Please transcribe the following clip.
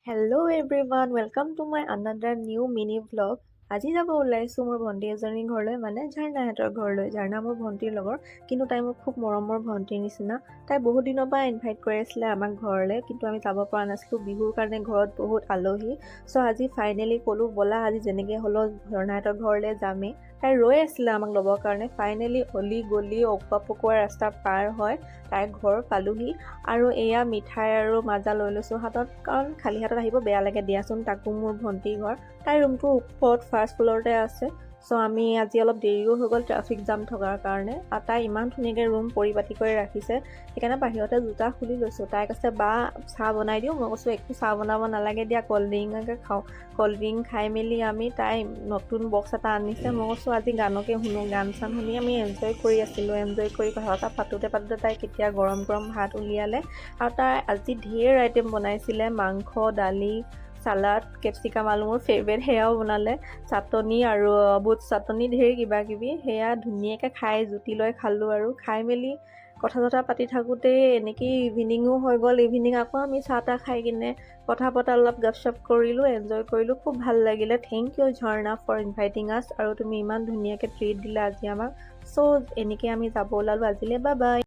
Hello' everyone, welcome to my another new mini vlog. আজি যাব ওলাইছোঁ মোৰ ভণ্টি এজনীৰ ঘৰলৈ, মানে ঝাৰ্ণাহঁতৰ ঘৰলৈ। ঝাৰ্ণা মোৰ ভণ্টিৰ লগৰ, কিন্তু তাই মোৰ খুব মৰমৰ ভণ্টিৰ নিচিনা। তাই বহুত দিনৰ পৰা ইনভাইট কৰি আছিলে আমাক ঘৰলৈ, কিন্তু আমি যাব পৰা নাছিলোঁ। বিহুৰ কাৰণে ঘৰত বহুত আলহী। চ' আজি ফাইনেলি ক'লোঁ ব'লা, আজি যেনেকৈ হ'লেও ঝাৰ্ণাহঁতৰ ঘৰলৈ যামেই। তাই ৰৈ আছিলে আমাক ল'বৰ কাৰণে। ফাইনেলি অলি গলি অকোৱা পকোৱা ৰাস্তা পাৰ হয় তাইৰ ঘৰ পালোহি। আৰু এয়া মিঠাই আৰু মাজা লৈ লৈছোঁ হাতত, কাৰণ খালী হাতত আহিব বেয়া লাগে দিয়াচোন। তাকো মোৰ ভণ্টিৰ ঘৰ, তাইৰ ৰুমটো ওপৰত ফাৰ্ষ্ট ফ্ল'ৰতে আছে। চ' আমি আজি অলপ দেৰিও হৈ গ'ল ট্ৰাফিক জাম থকাৰ কাৰণে। আৰু তাই ইমান ধুনীয়াকৈ ৰুম পৰিপাতি কৰি ৰাখিছে, সেইকাৰণে বাহিৰতে জোতা খুলি লৈছোঁ। তাই কৈছে বা চাহ বনাই দিওঁ। মই কৈছোঁ একো চাহ বনাব নালাগে দিয়া, ক'ল্ড ড্ৰিংকে খাওঁ। ক'ল্ড ড্ৰিংক খাই মেলি আমি, তাই নতুন বক্স এটা আনিছে। মই কৈছোঁ আজি গানকে শুনো, গান চান শুনি আমি এনজয় কৰি আছিলোঁ। এনজয় কৰি কথা এটা পাতোতে তাই কেতিয়া গৰম গৰম ভাত উলিয়ালে। আৰু তাই আজি ঢেৰ আইটেম বনাইছিলে, মাংস, দালি, চালাড, কেপচিকাম আলু মোৰ ফেভৰেট, সেয়াও বনালে। চাটনি আৰু বুট চাটনি, ঢেৰ কিবা কিবি। সেয়া ধুনীয়াকৈ খাই জুতি লৈ খালোঁ। আৰু খাই মেলি কথা চথা পাতি থাকোঁতেই এনেকেই ইভিনিঙো হৈ গ'ল। ইভিনিং আকৌ আমি চাহ তাহ খাই কিনে কথা পতা অলপ গপশ্বপ কৰিলোঁ, এনজয় কৰিলোঁ। খুব ভাল লাগিলে। Thank you Jharna for inviting us. আৰু তুমি ইমান ধুনীয়াকৈ ট্ৰিট দিলা আজি আমাক। চ' এনেকৈ আমি যাব ওলালোঁ আজিলৈ। Bye bye.